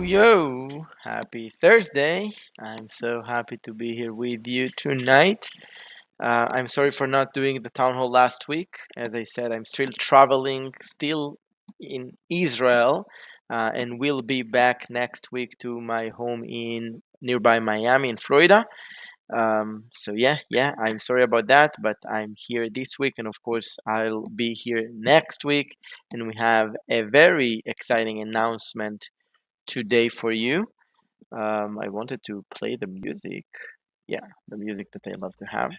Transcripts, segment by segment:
Yo, happy Thursday. I'm so happy to be here with you tonight. I'm sorry for not doing the town hall last week. As I said, I'm still traveling, still in Israel, and will be back next week to my home in nearby Miami in Florida. So I'm sorry about that, but I'm here this week, and of course, I'll be here next week. And we have a very exciting announcement today for you. I wanted to play the music. Yeah, the music that I love to have.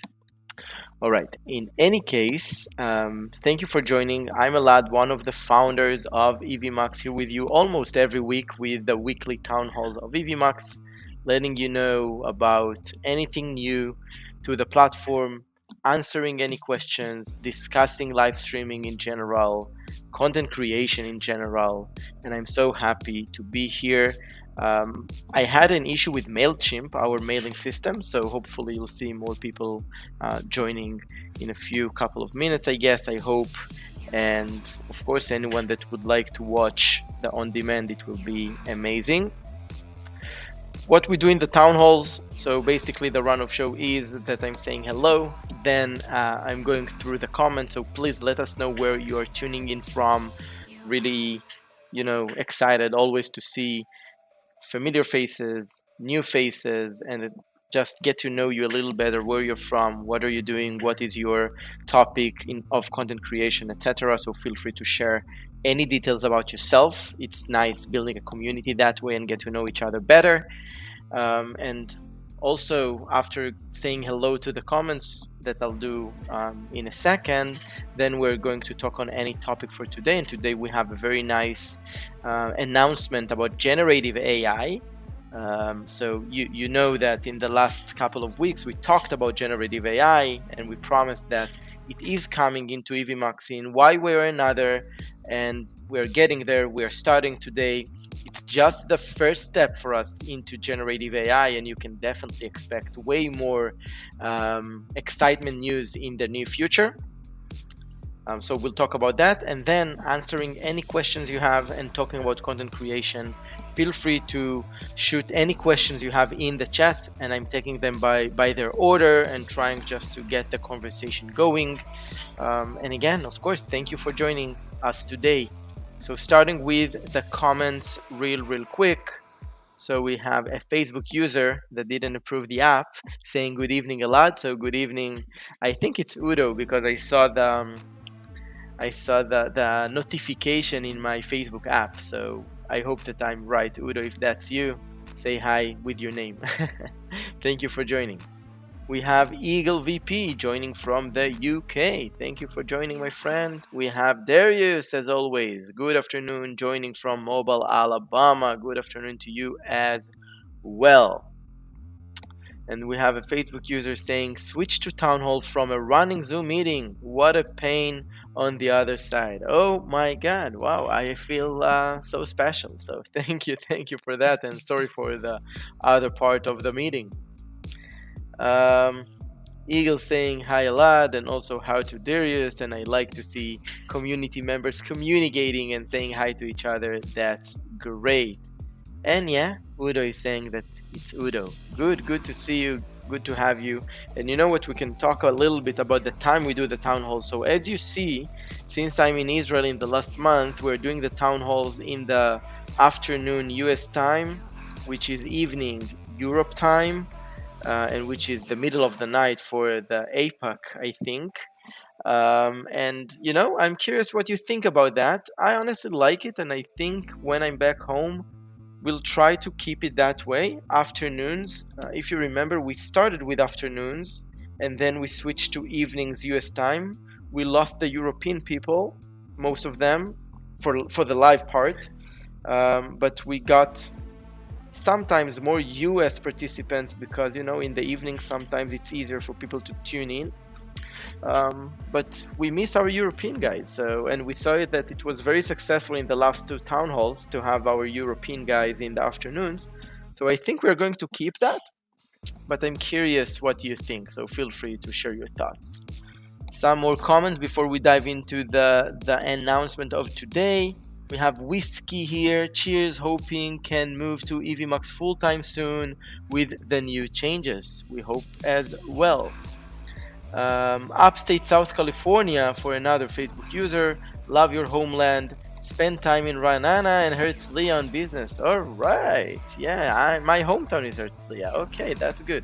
All right. In any case, thank you for joining. I'm Elad, one of the founders of Evmux, here with you almost every week with the weekly town halls of Evmux, letting you know about anything new to the platform, answering any questions, discussing live streaming in general, content creation in general. And I'm so happy to be here. I had an issue with MailChimp, our mailing system, so hopefully you'll see more people joining in a few couple of minutes, I guess, I hope. And of course, anyone that would like to watch the on demand, it will be amazing. What we do in the town halls, so basically the run of show is that I'm saying hello, then I'm going through the comments, so please let us know where you are tuning in from. Really, excited always to see familiar faces, new faces, and just get to know you a little better, where you're from, what are you doing, what is your topic of content creation, etc. So feel free to share any details about yourself. It's nice building a community that way and get to know each other better. And also, after saying hello to the comments that I'll do in a second, then we're going to talk on any topic for today. And today we have a very nice announcement about generative AI. So you know that in the last couple of weeks we talked about generative AI, and we promised that it is coming into Evmux in one way or another, and we're getting there. We're starting today. It's just the first step for us into generative AI, and you can definitely expect way more excitement news in the near future. So we'll talk about that, and then answering any questions you have and talking about content creation. Feel free to shoot any questions you have in the chat, and I'm taking them by their order and trying just to get the conversation going. And again, of course, thank you for joining us today. So starting with the comments real quick. So we have a Facebook user that didn't approve the app saying good evening a lot. So good evening. I think it's Udo, because I saw the notification in my Facebook app. So I hope that I'm right. Udo, if that's you, say hi with your name. Thank you for joining. We have Eagle VP joining from the UK. Thank you for joining, my friend. We have Darius, as always. Good afternoon, joining from Mobile, Alabama. Good afternoon to you as well. And we have a Facebook user saying, switch to Town Hall from a running Zoom meeting. What a pain on the other side. Oh my God. Wow. I feel so special. So thank you for that. And sorry for the other part of the meeting. Eagle saying hi Elad, and also how to Darius, and I like to see community members communicating and saying hi to each other. That's great. And yeah, Udo is saying that it's Udo. Good to see you. Good to have you. And you know what? We can talk a little bit about the time we do the town hall. So as you see, since I'm in Israel in the last month, we're doing the town halls in the afternoon US time, which is evening Europe time, and which is the middle of the night for the APAC, I think. And I'm curious what you think about that. I honestly like it, and I think when I'm back home, we'll try to keep it that way. Afternoons, if you remember, we started with afternoons, and then we switched to evenings US time. We lost the European people, most of them, for the live part, but we got sometimes more US participants, because in the evening sometimes it's easier for people to tune in. But we miss our European guys, and we saw that it was very successful in the last two town halls to have our European guys in the afternoons. So I think we're going to keep that, but I'm curious what you think, so feel free to share your thoughts. Some more comments before we dive into the announcement of today. We have Whiskey here. Cheers, hoping can move to Evmux full-time soon with the new changes. We hope as well. Upstate South California for another Facebook user. Love your homeland. Spend time in Ranana and Herzliya on business. All right. Yeah, my hometown is Herzliya. Okay, that's good.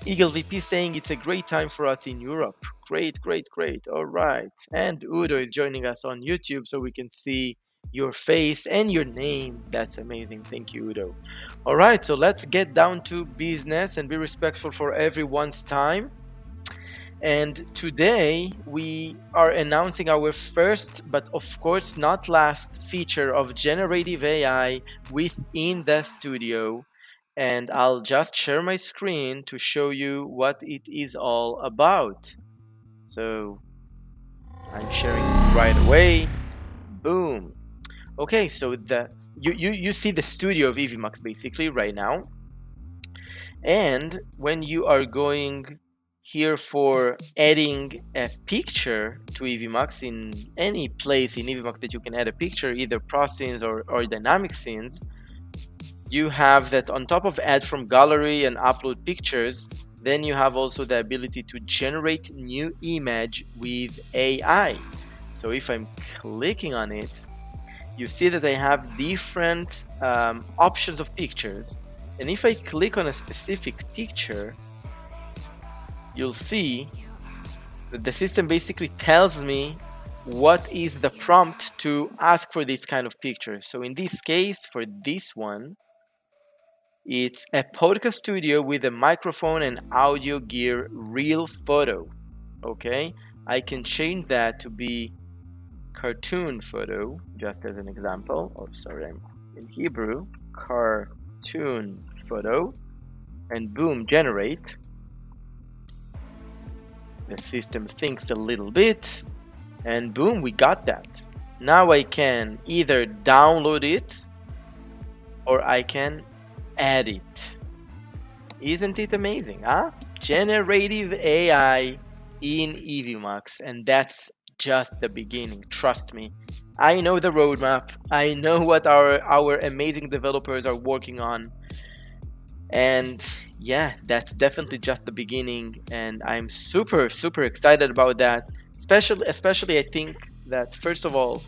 Eagle VP saying it's a great time for us in Europe. Great, great, great. All right. And Udo is joining us on YouTube so we can see your face and your name. That's amazing. Thank you, Udo. All right. So let's get down to business and be respectful for everyone's time. And today we are announcing our first, but of course not last, feature of generative AI within the studio. And I'll just share my screen to show you what it is all about. So I'm sharing right away. Boom. Okay, so you see the studio of Evmux basically right now. And when you are going here for adding a picture to Evmux in any place in Evmux that you can add a picture, either pro scenes or dynamic scenes, you have that on top of add from gallery and upload pictures, then you have also the ability to generate new image with AI. So if I'm clicking on it, you see that I have different options of pictures. And if I click on a specific picture, you'll see that the system basically tells me what is the prompt to ask for this kind of picture. So in this case, for this one, it's a podcast studio with a microphone and audio gear real photo. Okay, I can change that to be cartoon photo, just as an example. Oh, sorry, I'm in Hebrew. Cartoon photo, and boom, generate. The system thinks a little bit, and boom, we got that. Now I can either download it or I can add it. Isn't it amazing, huh? Generative AI in Evmux, and that's just the beginning. Trust me. I know the roadmap. I know what our amazing developers are working on. And yeah, that's definitely just the beginning, and I'm super excited about that. Especially I think that first of all,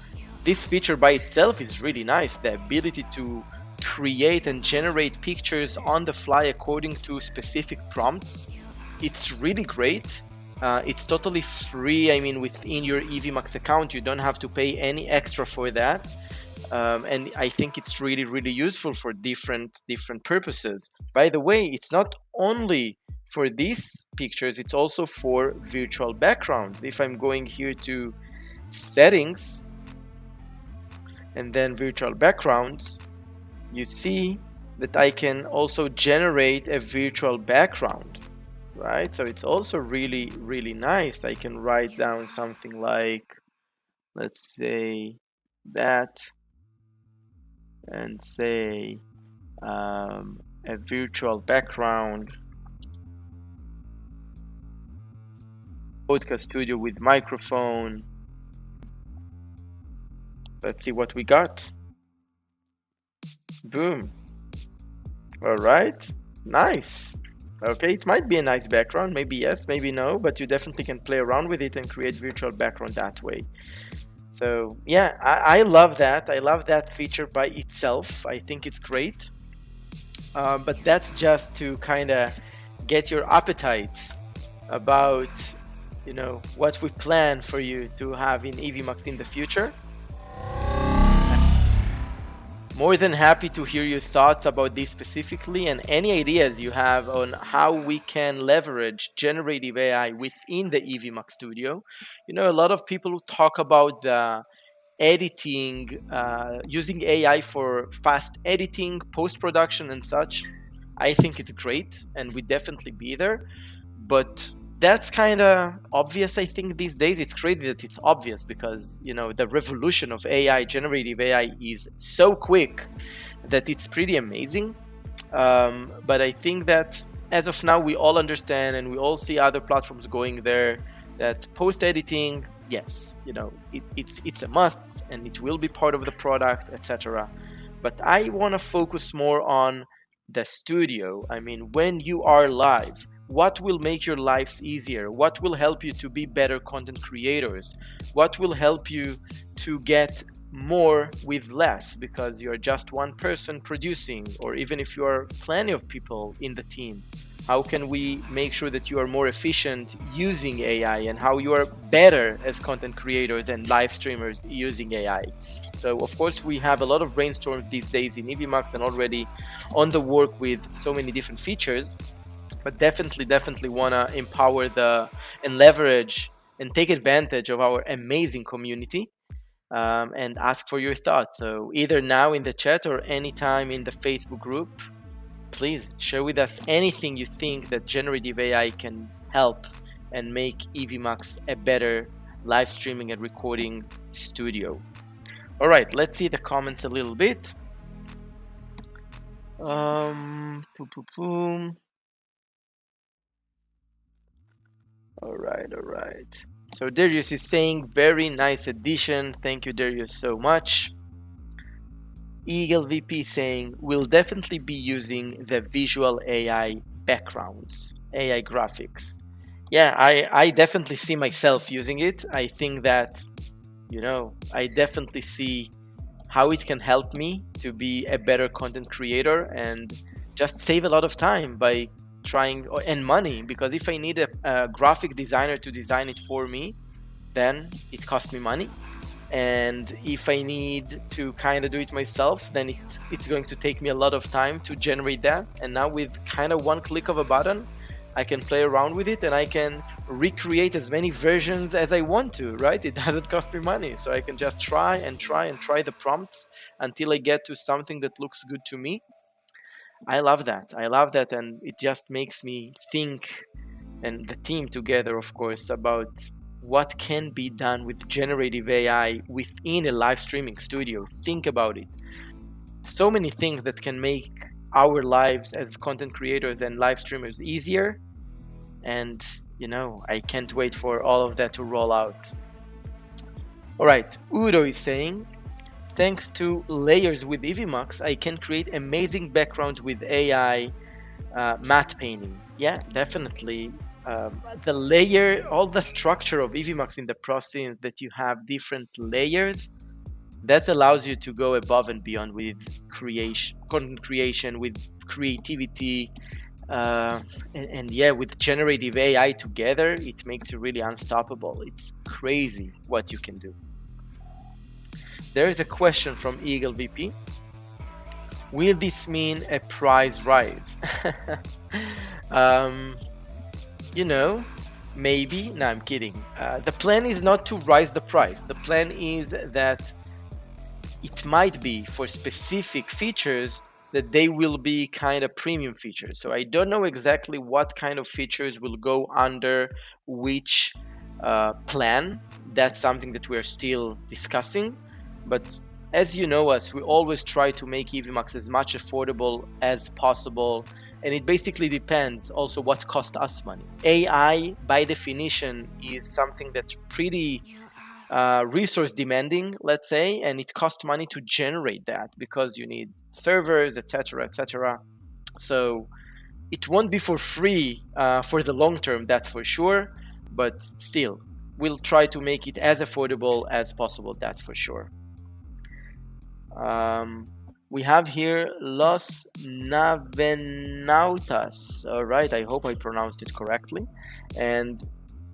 this feature by itself is really nice. The ability to create and generate pictures on the fly according to specific prompts, it's really great. It's totally free. I mean, within your Evmux account, you don't have to pay any extra for that. And I think it's really useful for different purposes. By the way, it's not only for these pictures, it's also for virtual backgrounds. If I'm going here to settings and then virtual backgrounds, you see that I can also generate a virtual background, right? So it's also really nice. I can write down something like, let's say that, and say a virtual background podcast studio with microphone. Let's see what we got. Boom. All right, nice. Okay, it might be a nice background, maybe yes, maybe no, but you definitely can play around with it and create virtual background that way. So yeah, I love that. I love that feature by itself. I think it's great. But that's just to kind of get your appetite about, you know, what we plan for you to have in Evmux in the future. More than happy to hear your thoughts about this specifically and any ideas you have on how we can leverage generative AI within the Evmux studio. You know, a lot of people talk about the editing, using AI for fast editing, post-production and such. I think it's great and we definitely be there. But that's kind of obvious, I think, these days. It's crazy that it's obvious because, you know, the revolution of AI, generative AI, is so quick that it's pretty amazing. But I think that as of now, we all understand and we all see other platforms going there, that post-editing yes, it's a must and it will be part of the product, etc. But I want to focus more on the studio. I mean, when you are live, what will make your lives easier? What will help you to be better content creators? What will help you to get more with less because you're just one person producing, or even if you are plenty of people in the team? How can we make sure that you are more efficient using AI, and how you are better as content creators and live streamers using AI? So of course we have a lot of brainstorms these days in Evmux and already on the work with so many different features, but definitely want to empower the and leverage and take advantage of our amazing community, and ask for your thoughts. So either now in the chat or anytime in the Facebook group, please share with us anything you think that generative AI can help and make Evmux a better live streaming and recording studio. All right, let's see the comments a little bit. Boom, boom, boom. All right. So Darius is saying, very nice addition. Thank you, Darius, so much. Eagle VP saying, we'll definitely be using the visual AI backgrounds, AI graphics. Yeah, I definitely see myself using it. I think that, I definitely see how it can help me to be a better content creator and just save a lot of time by trying, and money, because if I need a graphic designer to design it for me, then it costs me money. And if I need to kind of do it myself, then it's going to take me a lot of time to generate that. And now with kind of one click of a button, I can play around with it and I can recreate as many versions as I want to, right? It doesn't cost me money. So I can just try the prompts until I get to something that looks good to me. I love that. And it just makes me think, and the team together, of course, about what can be done with generative AI within a live streaming studio. Think about it. So many things that can make our lives as content creators and live streamers easier. And, I can't wait for all of that to roll out. All right, Udo is saying, thanks to layers with Evmux, I can create amazing backgrounds with AI matte painting. Yeah, definitely. The layer, all the structure of Evmux in the process that you have different layers, that allows you to go above and beyond with creation, content creation, with creativity, and yeah, with generative AI together, it makes you really unstoppable. It's crazy what you can do. There is a question from Eagle VP. Will this mean a price rise? um, maybe. No, I'm kidding. The plan is not to rise the price. The plan is that it might be for specific features that they will be kind of premium features. So I don't know exactly what kind of features will go under which plan. That's something that we're still discussing. But as you know us, we always try to make Evmux as much affordable as possible. And it basically depends also what cost us money. AI, by definition, is something that's pretty resource demanding, let's say, and it costs money to generate that because you need servers, etc., etc. So it won't be for free for the long term, that's for sure. But still, we'll try to make it as affordable as possible, that's for sure. We have here Los Navenautas. All right, I hope I pronounced it correctly. And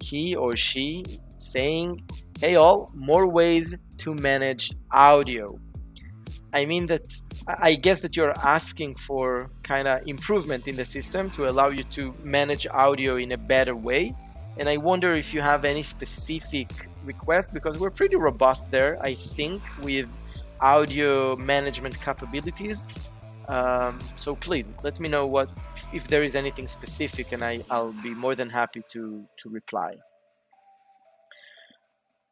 he or she saying, hey all, more ways to manage audio. I mean that I guess that you're asking for kind of improvement in the system to allow you to manage audio in a better way. And I wonder if you have any specific requests, because we're pretty robust there, I think, with audio management capabilities. So please let me know if there is anything specific, and I'll be more than happy to reply.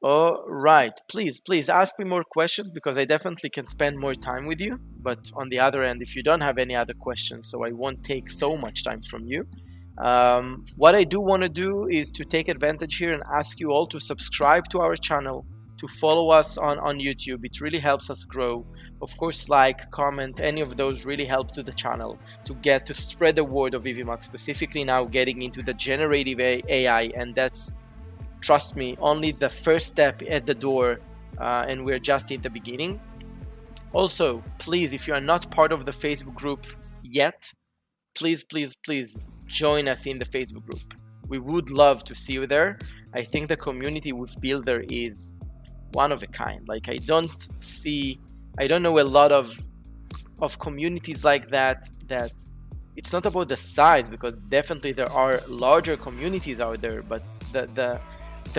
All right, please ask me more questions, because I definitely can spend more time with you. But on the other end, if you don't have any other questions, so I won't take so much time from you, What I do want to do is to take advantage here and ask you all to subscribe to our channel, to follow us on YouTube. It really helps us grow. Of course, like, comment, any of those really help to the channel to spread the word of Evmux, specifically now getting into the generative AI, and that's, trust me, only the first step at the door, and we're just in the beginning. Also, please, if you are not part of the Facebook group yet, please, please, please join us in the Facebook group. We would love to see you there. I think the community we've built there is one of a kind. Like, I don't know a lot of communities like that it's not about the size, because definitely there are larger communities out there, but the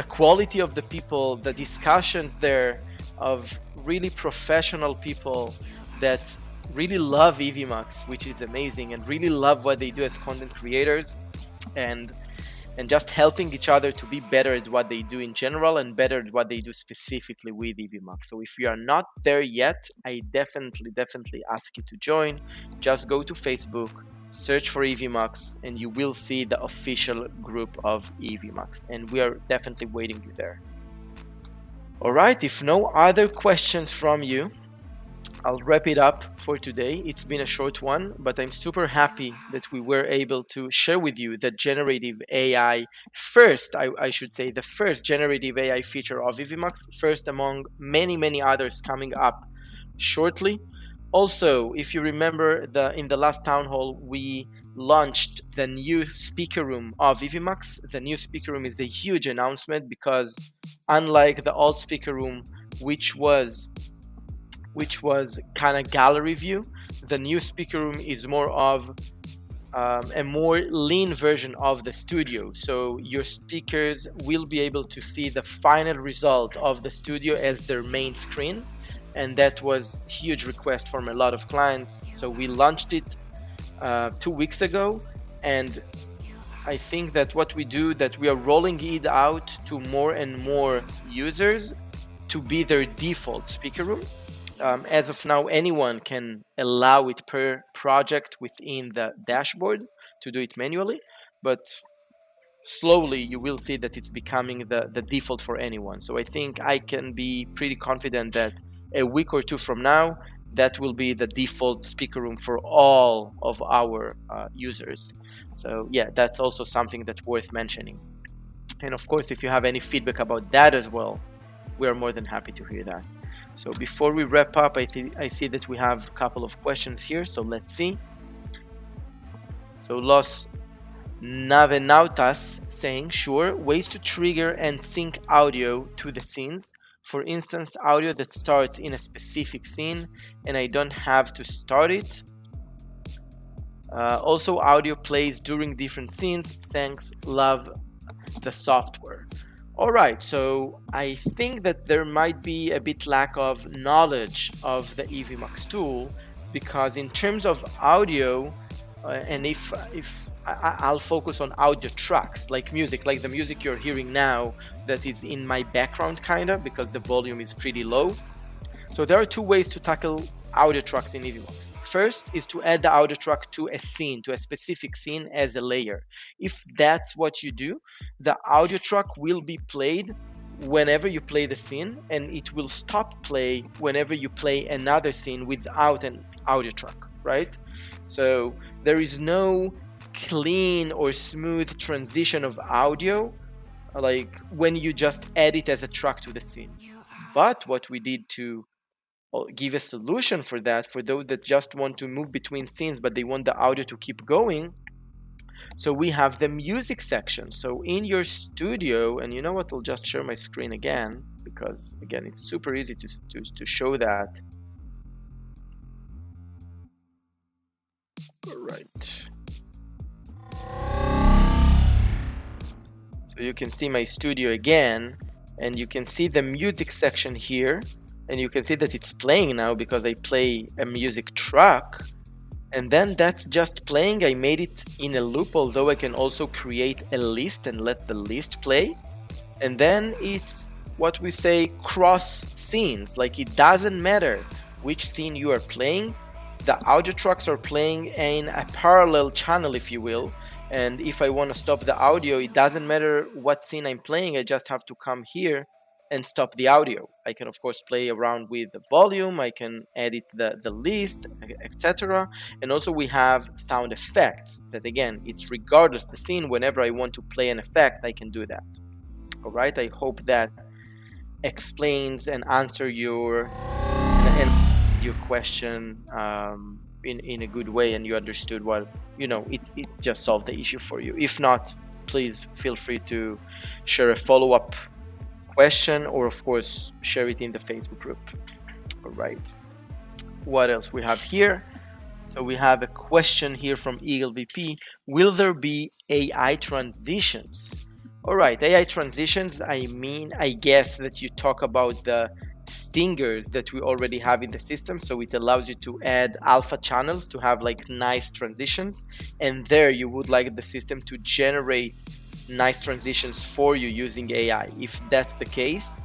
quality of the people, the discussions there of really professional people that really love Evmux, which is amazing, and really love what they do as content creators, and just helping each other to be better at what they do in general and better at what they do specifically with Evmux. So if you are not there yet, I definitely ask you to join. Just go to Facebook, search for Evmux, and you will see the official group of Evmux, and we are definitely waiting you there. All right, if no other questions from you, I'll wrap it up for today. It's been a short one, but I'm super happy that we were able to share with you the generative AI I should say, the first generative AI feature of Evmux, first among many others coming up shortly. Also, if you remember, in the last town hall, we launched the new speaker room of Evmux. The new speaker room is a huge announcement because, unlike the old speaker room, which was kind of gallery view, the new speaker room is more of a more lean version of the studio. So your speakers will be able to see the final result of the studio as their main screen, and that was a huge request from a lot of clients. So we launched it 2 weeks ago, and I think that what we do, that we are rolling it out to more and more users to be their default speaker room. As of now, anyone can allow it per project within the dashboard to do it manually, but slowly you will see that it's becoming the default for anyone. So I think I can be pretty confident that a week or two from now, that will be the default speaker room for all of our users. So yeah, that's also something that's worth mentioning. And of course, if you have any feedback about that as well, we are more than happy to hear that. So before we wrap up, I see that we have a couple of questions here, so let's see. So Los Navenautas saying, sure, ways to trigger and sync audio to the scenes. For instance, audio that starts in a specific scene and I don't have to start it. Also, audio plays during different scenes. Thanks, love the software. All right, so I think that there might be a bit lack of knowledge of the Evmux tool, because in terms of audio, and if I'll focus on audio tracks like music, like the music you're hearing now that is in my background kind of, because the volume is pretty low. So there are two ways to tackle audio tracks in Evmux. First is to add the audio track to a scene, to a specific scene as a layer. If that's what you do, the audio track will be played whenever you play the scene, and it will stop play whenever you play another scene without an audio track, right? So there is no clean or smooth transition of audio like when you just add it as a track to the scene. But what we did to give a solution for that, for those that just want to move between scenes but they want the audio to keep going, so we have the music section. So in your studio, and you know what, I'll just share my screen again, because again it's super easy to show that. All right, so you can see my studio again, and you can see the music section here, and you can see that it's playing now because I play a music track, and then that's just playing. I made it in a loop, although I can also create a list and let the list play. And then it's what we say cross scenes, like it doesn't matter which scene you are playing, the audio tracks are playing in a parallel channel, if you will. And if I want to stop the audio, it doesn't matter what scene I'm playing. I just have to come here and stop the audio. I can, of course, play around with the volume. I can edit the list, etc. And also we have sound effects that, again, it's regardless the scene. Whenever I want to play an effect, I can do that. All right. I hope that explains and answer your question in a good way, and you understood what it just solved the issue for you. If not, please feel free to share a follow-up question, or of course share it in the Facebook group. All right, what else we have here? So we have a question here from Eagle VP. Will there be AI transitions? All right, AI transitions, I guess that you talk about the stingers that we already have in the system. So it allows you to add alpha channels to have like nice transitions. And there you would like the system to generate nice transitions for you using AI. If that's the case,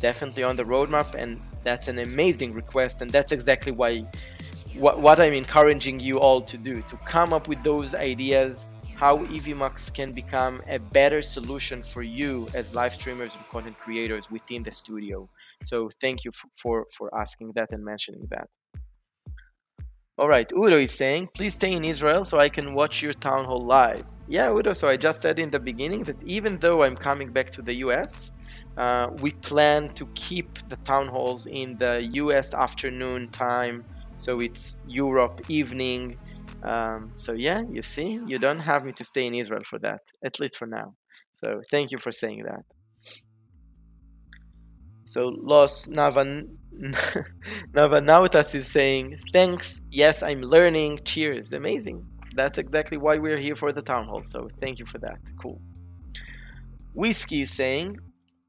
definitely on the roadmap. And that's an amazing request. And that's exactly what I'm encouraging you all to do, to come up with those ideas, how Evmux can become a better solution for you as live streamers and content creators within the studio. So thank you for asking that and mentioning that. All right, Udo is saying, please stay in Israel so I can watch your town hall live. Yeah, Udo, so I just said in the beginning that even though I'm coming back to the US, we plan to keep the town halls in the US afternoon time. So it's Europe evening. So yeah, you see, you don't have me to stay in Israel for that, at least for now. So thank you for saying that. So Los Navanautas is saying, thanks, yes, I'm learning, cheers, amazing. That's exactly why we're here for the town hall, so thank you for that, cool. Whiskey is saying,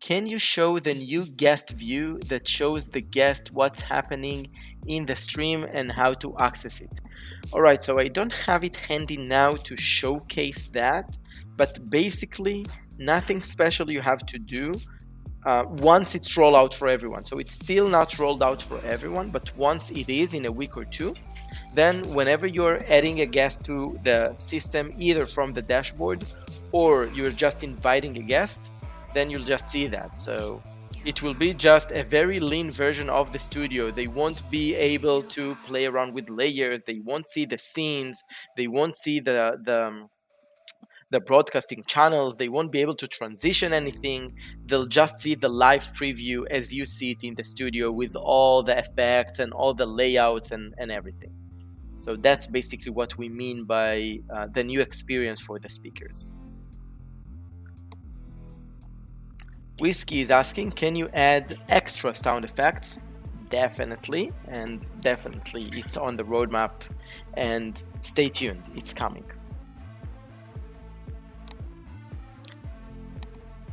can you show the new guest view that shows the guest what's happening in the stream and how to access it? All right, so I don't have it handy now to showcase that, but basically nothing special you have to do once it's rolled out for everyone. So it's still not rolled out for everyone, but once it is in a week or two, then whenever you're adding a guest to the system, either from the dashboard or you're just inviting a guest, then you'll just see that. So it will be just a very lean version of the studio. They won't be able to play around with layers. They won't see the scenes. They won't see the broadcasting channels. They won't be able to transition anything. They'll just see the live preview as you see it in the studio with all the effects and all the layouts and everything. So that's basically what we mean by the new experience for the speakers. Whiskey is asking, can you add extra sound effects? Definitely, and definitely it's on the roadmap, and stay tuned, it's coming.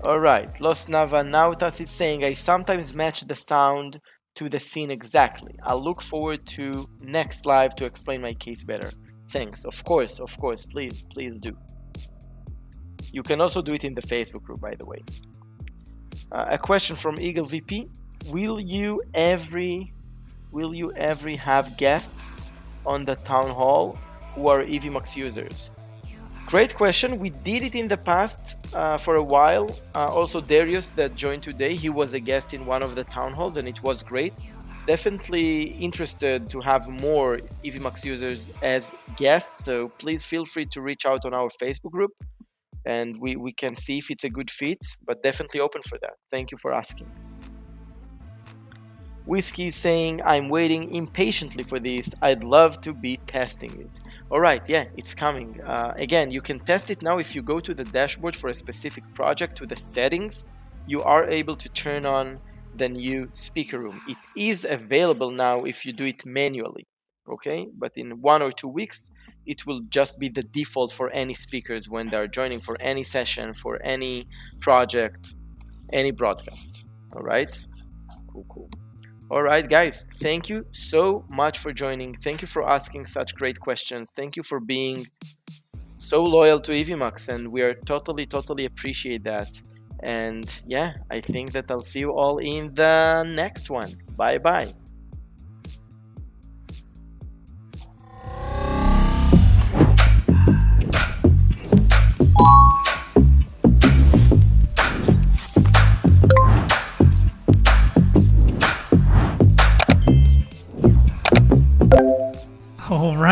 All right, Los Navanautas is saying, I sometimes match the sound to the scene exactly. I'll look forward to next live to explain my case better. Thanks. Of course, please do. You can also do it in the Facebook group, by the way. A question from Eagle VP: Will you ever have guests on the town hall who are Evmux users? Great question. We did it in the past for a while. Also, Darius that joined today, he was a guest in one of the town halls, and it was great. Definitely interested to have more Evmux users as guests. So please feel free to reach out on our Facebook group, and we can see if it's a good fit, but definitely open for that. Thank you for asking. Whiskey is saying, I'm waiting impatiently for this. I'd love to be testing it. All right, yeah, it's coming. Again, you can test it now if you go to the dashboard for a specific project, to the settings, you are able to turn on the new speaker room. It is available now if you do it manually, okay? But in 1 or 2 weeks, it will just be the default for any speakers when they're joining for any session, for any project, any broadcast, all right? Cool. All right, guys, thank you so much for joining. Thank you for asking such great questions. Thank you for being so loyal to Evmux, and we are totally appreciate that. And yeah, I think that I'll see you all in the next one. Bye.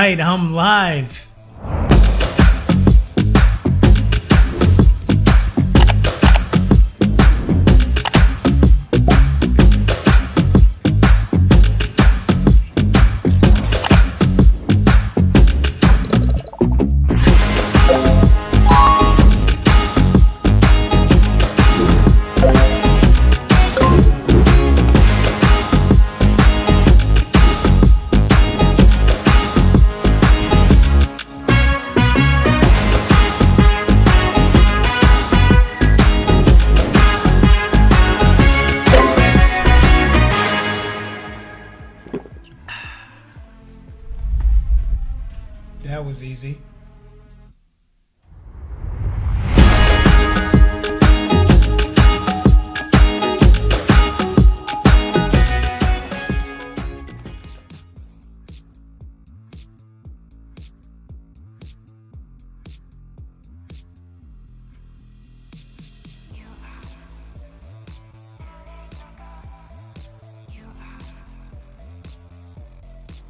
right, I'm live. That was easy.